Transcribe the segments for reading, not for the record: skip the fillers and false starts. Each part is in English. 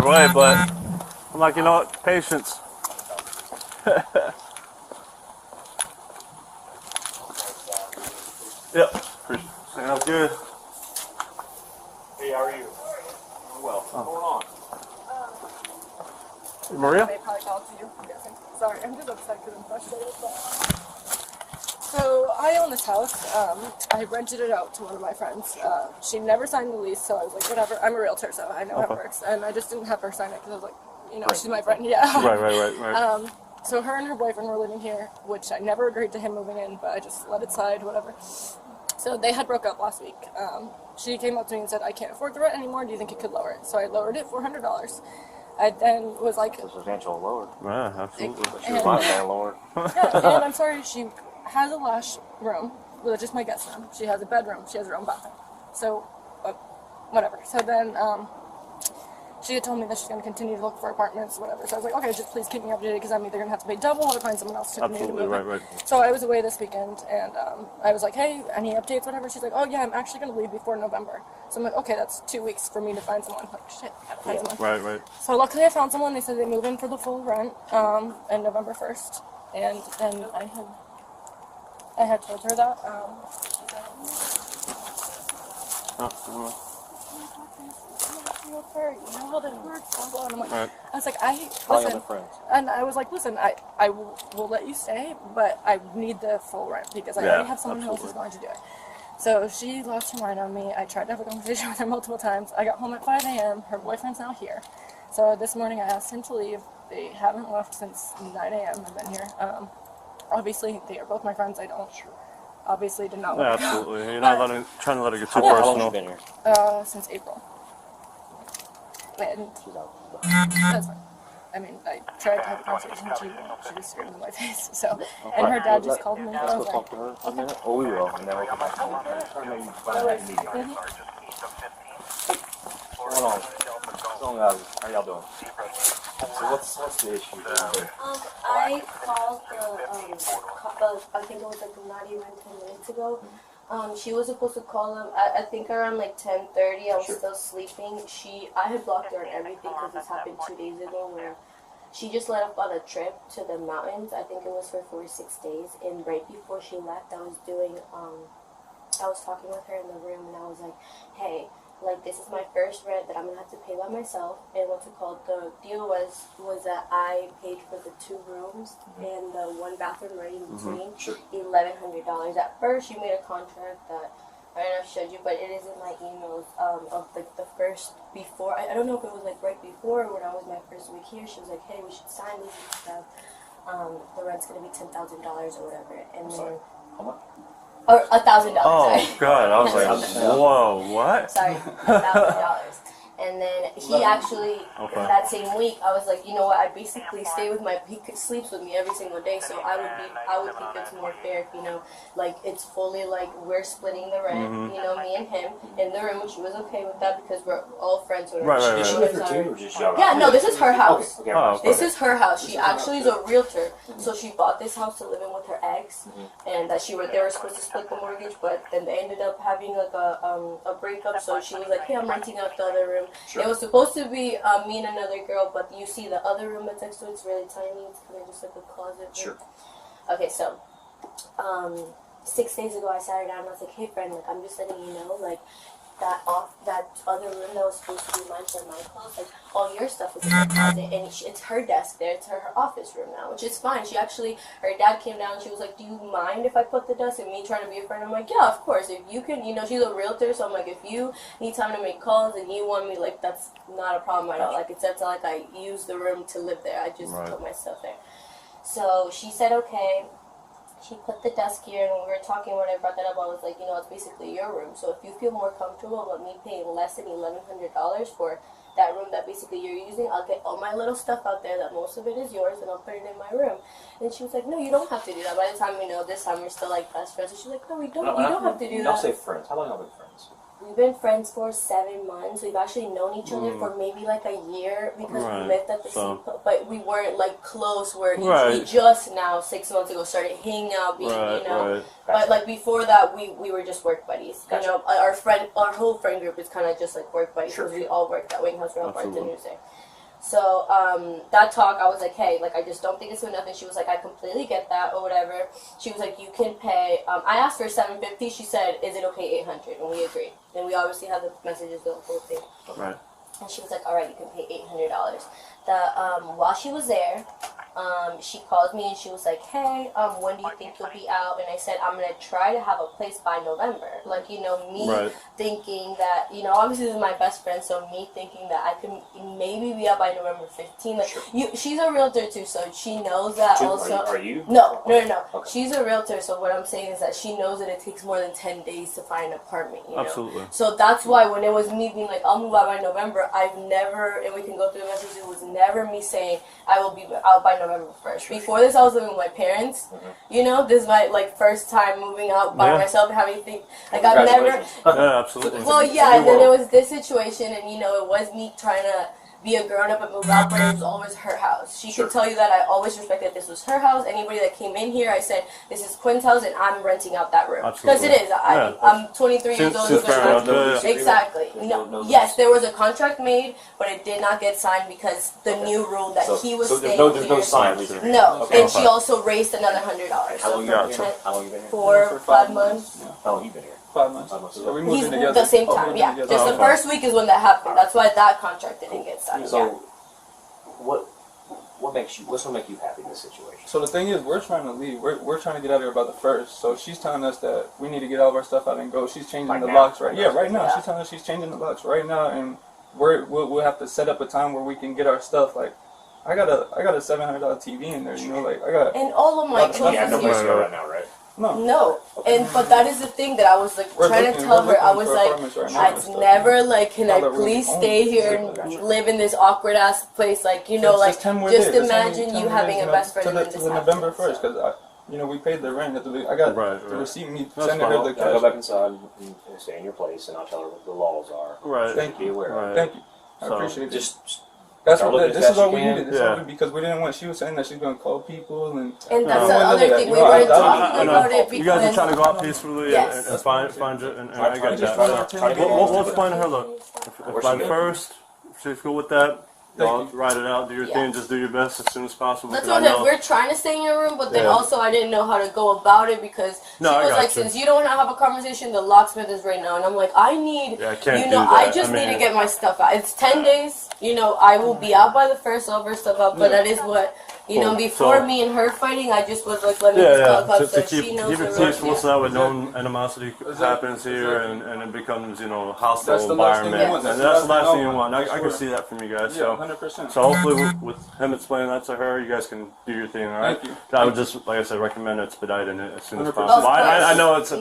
away, but I'm like, you know what? Patience. Yep. Sounds good. Hey, how are you? Well, what's going on? Maria? They probably called to you, I'm guessing. Sorry, I'm just upset because I'm frustrated. So I own this house. I rented it out to one of my friends. She never signed the lease, so I was like, whatever. I'm a realtor, so I know how it works. And I just didn't have her sign it because I was like, you know, she's my friend. Yeah. Right. So her and her boyfriend were living here, which I never agreed to him moving in, but I just let it slide, whatever. So they had broke up last week. She came up to me and said, I can't afford the rent anymore. Do you think you could lower it? So I lowered it $400. I then was like... It's a substantial lower. Yeah, absolutely. She was my landlord. Yeah, and I'm sorry, she has a lash room, which is my guest room. She has a bedroom. She has her own bathroom. So, whatever. So then, she had told me that she's going to continue to look for apartments, whatever. So I was like, okay, just please keep me updated because I'm either going to have to pay double or find someone else to continue to move. Right. So I was away this weekend, and I was like, hey, any updates, whatever? She's like, oh, yeah, I'm actually going to leave before November. So I'm like, okay, that's 2 weeks for me to find someone. Like, shit, I gotta find someone. Right. So luckily I found someone. They said they move in for the full rent on November 1st. And then I had told her that. You know how that works. And I'm like, I was like, listen, and I was like, listen, I will let you stay, but I need the full rent because I already have someone else who's going to do it. So she lost her mind on me. I tried to have a conversation with her multiple times. I got home at 5 a.m. Her boyfriend's now here. So this morning I asked him to leave. They haven't left since 9 a.m. I've been here. Obviously, they are both my friends. I don't obviously did not let Yeah, absolutely. You're not trying to let it get too personal. How long have you been here? Since April. And that's fine. I mean, I tried to have a conversation. She just screamed in my face. So, and her dad just called me. Let's go talk to her for a minute. Oh, we will, and then we'll come back to her. Hold on. How y'all doing? So what's the issue? I called I think it was like not even 10 minutes ago. She was supposed to call him, I think around like 10:30. I was still sleeping. I had blocked her on everything because this happened 2 days ago where she just let up on a trip to the mountains. I think it was for 4 or 6 days. And right before she left, I was talking with her in the room and I was like, hey, like this is my first rent that I'm going to have to pay by myself. And what's it called? The deal was that I paid for the 2 rooms and the 1 bathroom right in between, $1,100. At first, she made a contract that I don't know if I showed you, but it is in my emails of like the first before. I don't know if it was like right before or when I was my first week here. She was like, hey, we should sign this and stuff. The rent's going to be $10,000 or whatever. And then How much? or $1,000. Oh, sorry. God. I was like, whoa, what? Sorry, $1,000. And then he actually, that same week, I was like, you know what, I basically stay with he sleeps with me every single day, so I would think it's more fair if, you know, like, it's fully, like, we're splitting the rent, you know, me and him, in the room, and she was okay with that because we're all friends with her. Did she live here too, or just y'all? Yeah, no, this is her house. Oh, This is her house. She actually is a realtor, so she bought this house to live in with her ex, and that they were supposed to split the mortgage, but then they ended up having, like, a breakup, so she was like, hey, I'm renting out the other room. Sure. It was supposed to be me and another girl, but you see the other room that's next to it's really tiny. It's kind of just like a closet. Sure. Okay, so 6 days ago I sat her down and I was like, hey friend, like I'm just letting you know, like that other room that was supposed to be mine for my clothes, like all your stuff is in the closet, and it's her desk there. It's her office room now, which is fine. Her dad came down and she was like, do you mind if I put the desk? And me trying to be a friend, I'm like, yeah, of course. If you can, you know, she's a realtor, so I'm like, if you need time to make calls and you want me, like, that's not a problem at all. Like, it's not like I use the room to live there. I just put my stuff there. So she said, okay. She put the desk here, and when we were talking, when I brought that up, I was like, you know, it's basically your room. So if you feel more comfortable with me paying less than $1,100 for that room that basically you're using, I'll get all my little stuff out there that most of it is yours, and I'll put it in my room. And she was like, no, you don't have to do that. By the time we know this time, we're still like best friends. And she's like, no, we don't. You don't have to do that. Don't say friends. How long have you been friends? We've been friends for 7 months. We've actually known each other for maybe like a year because we lived at the same place, but we weren't like close where we just now 6 months ago started hanging out, being, you know. But like before that, we were just work buddies. You know, our whole friend group is kind of just like work buddies because we all work that way in house. We're all bartenders there. So that talk, I was like, hey, like I just don't think it's enough. And she was like, I completely get that or whatever. She was like, you can pay. I asked for $750. She said, is it okay $800? And we agreed. And we obviously had the messages, the whole thing. Right. And she was like, all right, you can pay $800. While she was there, she called me and she was like, hey, when do you think you'll be out? And I said, I'm going to try to have a place by November. Like, you know, me thinking that, you know, obviously this is my best friend, so me thinking that I can maybe be out by November 15th. Like, she's a realtor too, so she knows that also. Are you? No. Okay. Okay. She's a realtor, so what I'm saying is that she knows that it takes more than 10 days to find an apartment, you know? Absolutely. So that's why when it was me being like, I'll move out by November, I've never, and we can go through the messages, it was never me saying I will be out by November 1st. Before this, I was living with my parents. You know, this is my like first time moving out by myself, having think like I've never. Yeah, absolutely. Well, yeah, and then it was this situation, and you know, it was me trying to be a grown up and move out, but it was always her house. She could tell you that I always respected this was her house. Anybody that came in here, I said, this is Quinn's house, and I'm renting out that room. Because it is. I'm 23 years old. Exactly. Yes, there was a contract made, but it did not get signed because the new rule that he was staying here. There's no sign. No, and she also raised another $100. How long you been here? How long you been here? 4 or 5 months. How long you been here? 5 months. So we moved He's in together. the same time, yeah. Just the first week is when that happened. That's why that contract didn't get signed. So, what makes you? What's gonna make you happy in this situation? So the thing is, we're trying to leave. We're trying to get out of here by the 1st. So she's telling us that we need to get all of our stuff out and go. She's changing the locks right. Yeah, right now. Yeah. She's telling us she's changing the locks right now, and we'll have to set up a time where we can get our stuff. Like, I got a $700 TV in there. You know, like I got. And all of my clothes. You have no place to go right now, right? No, and but that is the thing that I was like trying to tell her. I was like, I'd never like, can I please stay here and live in this awkward ass place? Like, you know, like just imagine you having a best friend in this house. November 1st, because you know, we paid the rent. I got the receipt. Me sending her the cash. Go back inside and stay in your place, and I'll tell her what the laws are. Right. Thank you. Aware. Thank you. I appreciate it. Just. That's what, this is all we needed. Because we didn't want. She was saying that she's going to call people, and that's the other thing we weren't talking about it. You guys are trying to go out peacefully and find it, and I get that. We'll explain to her. Look, if by the 1st, she's cool with that. Y'all ride it out, do your thing, just do your best as soon as possible. That's what I said. We're trying to stay in your room, but then also I didn't know how to go about it because she was like, since you don't have a conversation, the locksmith is right now. And I'm like, I need, I just need to get my stuff out. It's 10 days, you know, I will be out by the 1st, I'll bring stuff out, but that is what, you know, before me and her fighting, I just was like, let me talk up so she knows keep it peaceful so that way no animosity happens here and it becomes, you know, a hostile environment. And that's the last thing you want. I can see that from you guys. So 100%. So hopefully with him explaining that to her, you guys can do your thing, alright? I would just, like I said, recommend expediting it as soon as possible. I know it's a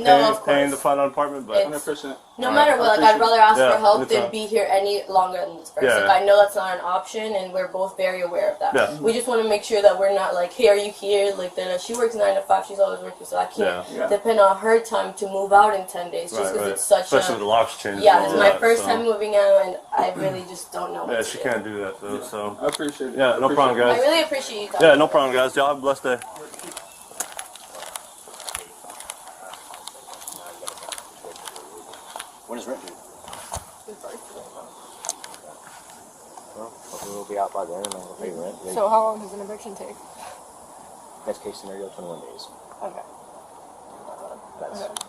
pain to find an apartment, but 100%. No matter what, like I'd rather ask for help than be here any longer than this person. Like, I know that's not an option, and we're both very aware of that. We just want to make sure that we're not like, hey, are you here? Like, then she works 9 to 5, she's always working, so I can't depend on her time to move out in 10 days just because it's such especially with the locks changing. Yeah, it's my first time moving out, and I really just don't know what to she can't do that though. So I appreciate it. Yeah, no problem, guys. I really appreciate you. Yeah, no problem, guys. Y'all have a blessed day. When is rent due? Well, hopefully we'll be out by then and we'll pay rent. So how long does an eviction take? Best case scenario, 21 days. Okay.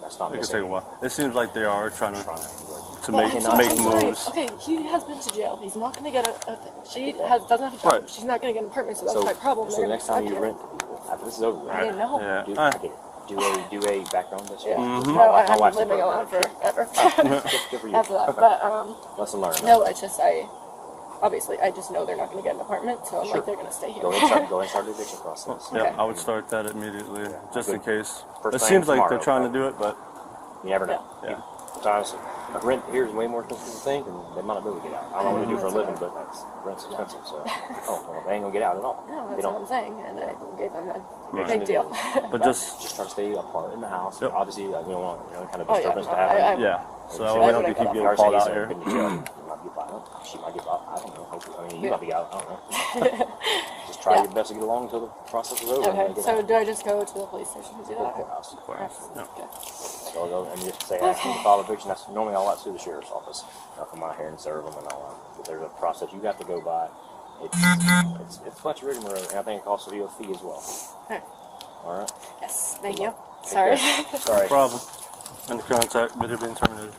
That's not it could take a while. It seems like they are trying to make I'm moves. Sorry. Okay, he has been to jail. He's not going to get doesn't have a job. She's not going to get an apartment, so that's my problem. So the next time you rent, after this is over, I didn't know. Do a background test. No, I'm living alone forever. Good for you. After that, but lesson learned. No, it's just obviously I just know they're not going to get an apartment, so I'm like they're going to stay here. Go and start the eviction process. Yeah, I would start that immediately, just in case. It seems like they're trying to do it, but you never know. Yeah. Sometimes rent here is way more expensive than you think, and they might not be able to get out. I don't know what to do for a living, but rent's expensive, so they ain't gonna get out at all. No, that's what I'm saying, and I gave them a big deal. But just try to stay apart in the house. Obviously, we don't want kind of disturbance to happen. So we don't keep getting called out here. She might get out. I don't know. Hopefully, I mean, you might be out. I don't know. Just try your best to get along until the process is over. Okay. So do I just go to the police station to do that? Courthouse. Okay. So I'll go and just say, ask them to file eviction. That's normally all that's through the sheriff's office. I'll come out here and serve them and all that. But there's a process you have to go by. it's much rigmarole, and I think it costs you a fee as well. Okay. All right. Yes, thank you. Take Sorry. care. Sorry. No problem. And the contact video being terminated.